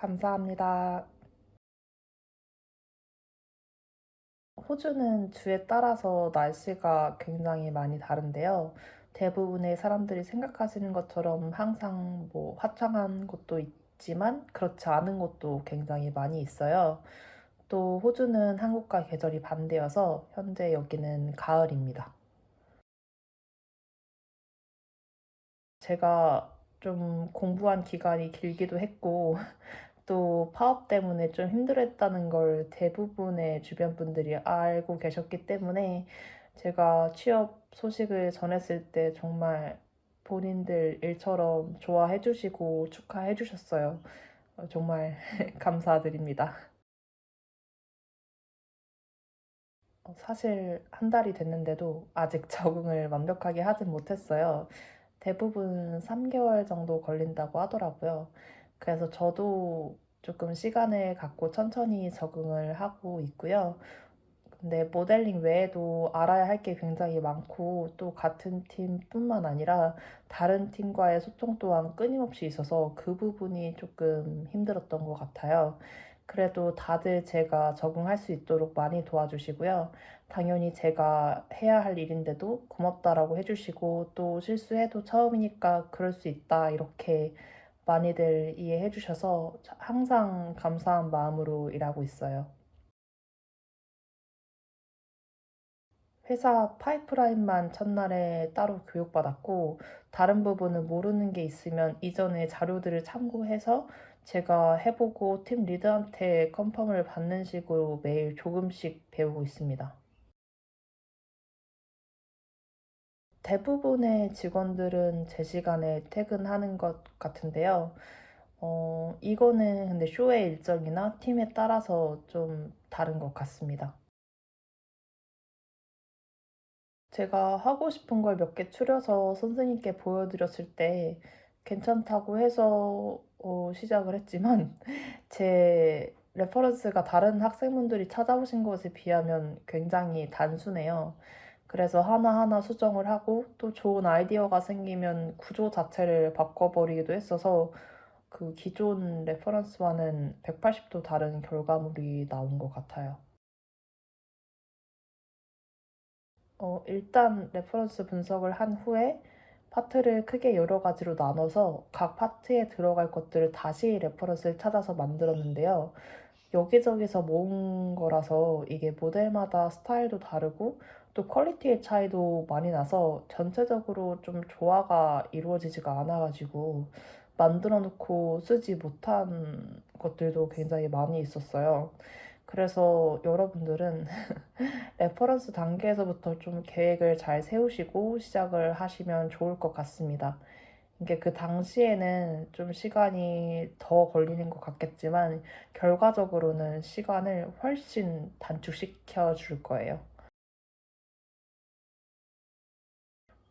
감사합니다. 호주는 주에 따라서 날씨가 굉장히 많이 다른데요. 대부분의 사람들이 생각하시는 것처럼 항상 뭐 화창한 곳도 있지만 그렇지 않은 곳도 굉장히 많이 있어요. 또 호주는 한국과 계절이 반대여서 현재 여기는 가을입니다. 제가 좀 공부한 기간이 길기도 했고 또 파업 때문에 좀 힘들었다는 걸 대부분의 주변 분들이 알고 계셨기 때문에 제가 취업 소식을 전했을 때 정말 본인들 일처럼 좋아해 주시고 축하해 주셨어요. 정말 감사드립니다. 사실 한 달이 됐는데도 아직 적응을 완벽하게 하진 못했어요. 대부분 3개월 정도 걸린다고 하더라고요. 그래서 저도 조금 시간을 갖고 천천히 적응을 하고 있고요. 근데 모델링 외에도 알아야 할 게 굉장히 많고 또 같은 팀뿐만 아니라 다른 팀과의 소통 또한 끊임없이 있어서 그 부분이 조금 힘들었던 것 같아요. 그래도 다들 제가 적응할 수 있도록 많이 도와주시고요. 당연히 제가 해야 할 일인데도 고맙다라고 해주시고 또 실수해도 처음이니까 그럴 수 있다 이렇게 많이들 이해해 주셔서 항상 감사한 마음으로 일하고 있어요. 회사 파이프라인만 첫날에 따로 교육받았고, 다른 부분은 모르는 게 있으면 이전에 자료들을 참고해서 제가 해보고 팀 리드한테 컨펌을 받는 식으로 매일 조금씩 배우고 있습니다. 대부분의 직원들은 제 시간에 퇴근하는 것 같은데요. 이거는 근데 쇼의 일정이나 팀에 따라서 좀 다른 것 같습니다. 제가 하고 싶은 걸 몇 개 추려서 선생님께 보여드렸을 때 괜찮다고 해서 시작을 했지만 제 레퍼런스가 다른 학생분들이 찾아오신 것에 비하면 굉장히 단순해요. 그래서 하나하나 수정을 하고 또 좋은 아이디어가 생기면 구조 자체를 바꿔버리기도 했어서 그 기존 레퍼런스와는 180도 다른 결과물이 나온 것 같아요. 일단 레퍼런스 분석을 한 후에 파트를 크게 여러 가지로 나눠서 각 파트에 들어갈 것들을 다시 레퍼런스를 찾아서 만들었는데요. 여기저기서 모은 거라서 이게 모델마다 스타일도 다르고 또 퀄리티의 차이도 많이 나서 전체적으로 좀 조화가 이루어지지가 않아가지고 만들어 놓고 쓰지 못한 것들도 굉장히 많이 있었어요. 그래서 여러분들은 레퍼런스 단계에서부터 좀 계획을 잘 세우시고 시작을 하시면 좋을 것 같습니다. 이게 그 당시에는 좀 시간이 더 걸리는 것 같겠지만 결과적으로는 시간을 훨씬 단축시켜 줄 거예요.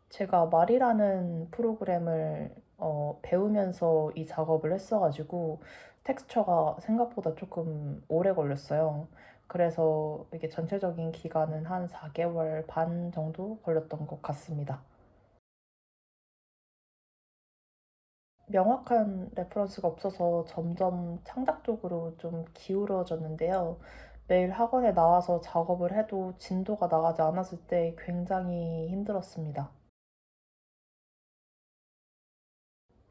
제가 말이라는 프로그램을 배우면서 이 작업을 했어가지고 텍스처가 생각보다 조금 오래 걸렸어요. 그래서 이게 전체적인 기간은 한 4개월 반 정도 걸렸던 것 같습니다. 명확한 레퍼런스가 없어서 점점 창작 쪽으로 좀 기울어졌는데요. 매일 학원에 나와서 작업을 해도 진도가 나가지 않았을 때 굉장히 힘들었습니다.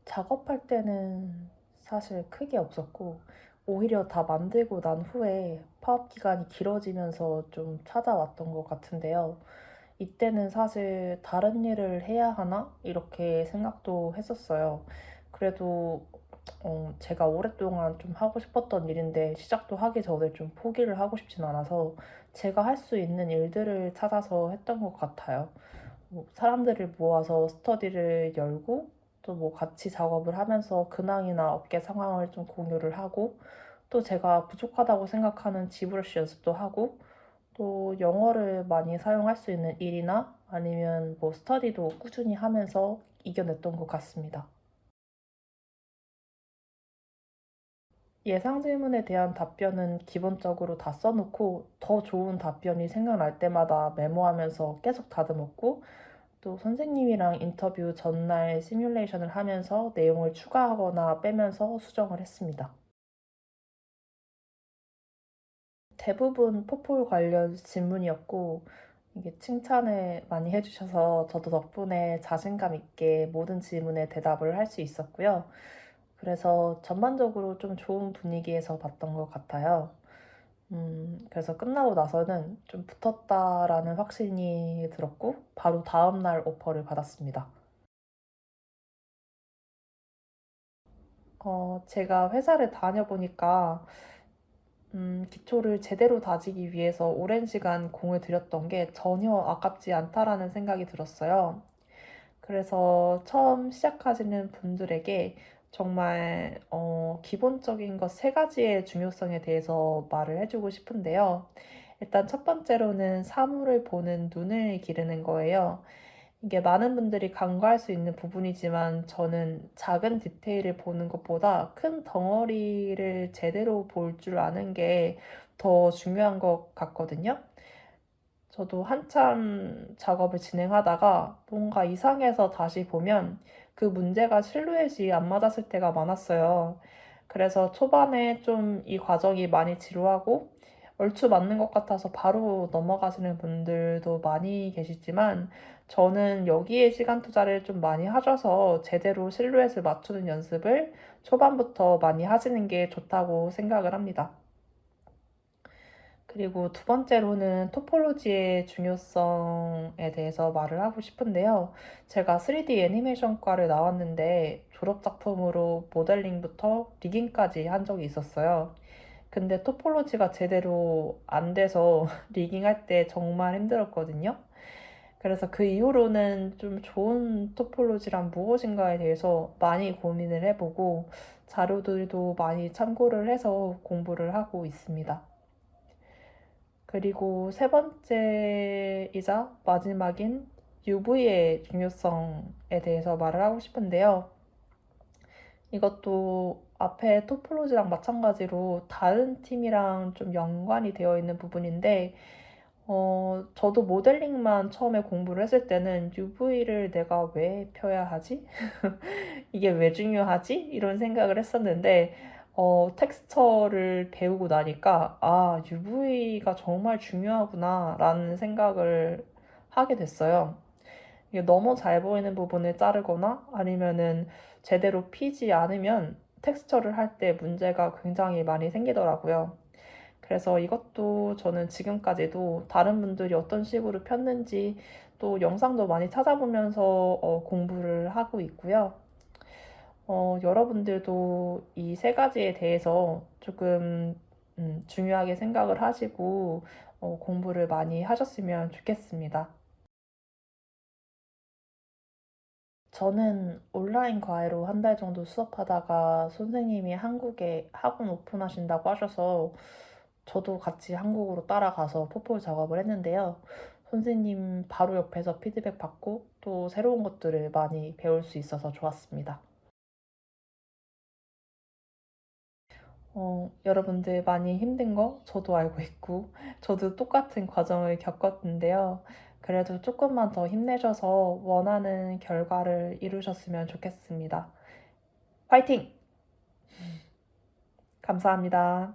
작업할 때는 사실 크게 없었고, 오히려 다 만들고 난 후에 파업 기간이 길어지면서 좀 찾아왔던 것 같은데요. 이때는 사실 다른 일을 해야 하나? 이렇게 생각도 했었어요. 그래도 제가 오랫동안 좀 하고 싶었던 일인데 시작도 하기 전에 좀 포기를 하고 싶진 않아서 제가 할 수 있는 일들을 찾아서 했던 것 같아요. 뭐 사람들을 모아서 스터디를 열고 또 뭐 같이 작업을 하면서 근황이나 업계 상황을 좀 공유를 하고 또 제가 부족하다고 생각하는 지브러쉬 연습도 하고 또 영어를 많이 사용할 수 있는 일이나 아니면 뭐 스터디도 꾸준히 하면서 이겨냈던 것 같습니다. 예상 질문에 대한 답변은 기본적으로 다 써놓고 더 좋은 답변이 생각날 때마다 메모하면서 계속 다듬었고 또 선생님이랑 인터뷰 전날 시뮬레이션을 하면서 내용을 추가하거나 빼면서 수정을 했습니다. 대부분 포폴 관련 질문이었고, 이게 칭찬을 많이 해주셔서 저도 덕분에 자신감 있게 모든 질문에 대답을 할 수 있었고요. 그래서 전반적으로 좀 좋은 분위기에서 봤던 것 같아요. 그래서 끝나고 나서는 좀 붙었다라는 확신이 들었고, 바로 다음날 오퍼를 받았습니다. 제가 회사를 다녀보니까, 기초를 제대로 다지기 위해서 오랜 시간 공을 들였던 게 전혀 아깝지 않다라는 생각이 들었어요. 그래서 처음 시작하시는 분들에게 정말 기본적인 것 세 가지의 중요성에 대해서 말을 해주고 싶은데요. 일단 첫 번째로는 사물을 보는 눈을 기르는 거예요. 이게 많은 분들이 간과할 수 있는 부분이지만 저는 작은 디테일을 보는 것보다 큰 덩어리를 제대로 볼 줄 아는 게 더 중요한 것 같거든요. 저도 한참 작업을 진행하다가 뭔가 이상해서 다시 보면 그 문제가 실루엣이 안 맞았을 때가 많았어요. 그래서 초반에 좀 이 과정이 많이 지루하고 얼추 맞는 것 같아서 바로 넘어가시는 분들도 많이 계시지만 저는 여기에 시간 투자를 좀 많이 하셔서 제대로 실루엣을 맞추는 연습을 초반부터 많이 하시는 게 좋다고 생각을 합니다. 그리고 두 번째로는 토폴로지의 중요성에 대해서 말을 하고 싶은데요. 제가 3D 애니메이션과를 나왔는데 졸업 작품으로 모델링부터 리깅까지 한 적이 있었어요. 근데 토폴로지가 제대로 안 돼서 리깅할 때 정말 힘들었거든요. 그래서 그 이후로는 좀 좋은 토폴로지란 무엇인가에 대해서 많이 고민을 해보고 자료들도 많이 참고를 해서 공부를 하고 있습니다. 그리고 세 번째이자 마지막인 UV의 중요성에 대해서 말을 하고 싶은데요. 이것도 앞에 토폴로지랑 마찬가지로 다른 팀이랑 좀 연관이 되어 있는 부분인데, 저도 모델링만 처음에 공부를 했을 때는 UV를 내가 왜 펴야 하지? 이게 왜 중요하지? 이런 생각을 했었는데, 텍스처를 배우고 나니까, 아, UV가 정말 중요하구나, 라는 생각을 하게 됐어요. 이게 너무 잘 보이는 부분을 자르거나 아니면은 제대로 피지 않으면 텍스처를 할 때 문제가 굉장히 많이 생기더라고요. 그래서 이것도 저는 지금까지도 다른 분들이 어떤 식으로 폈는지 또 영상도 많이 찾아보면서 공부를 하고 있고요. 여러분들도 이 세 가지에 대해서 조금 중요하게 생각을 하시고 공부를 많이 하셨으면 좋겠습니다. 저는 온라인 과외로 한 달 정도 수업하다가 선생님이 한국에 학원 오픈하신다고 하셔서 저도 같이 한국으로 따라가서 포폴 작업을 했는데요. 선생님 바로 옆에서 피드백 받고 또 새로운 것들을 많이 배울 수 있어서 좋았습니다. 여러분들 많이 힘든 거 저도 알고 있고, 저도 똑같은 과정을 겪었는데요. 그래도 조금만 더 힘내셔서 원하는 결과를 이루셨으면 좋겠습니다. 파이팅! 감사합니다.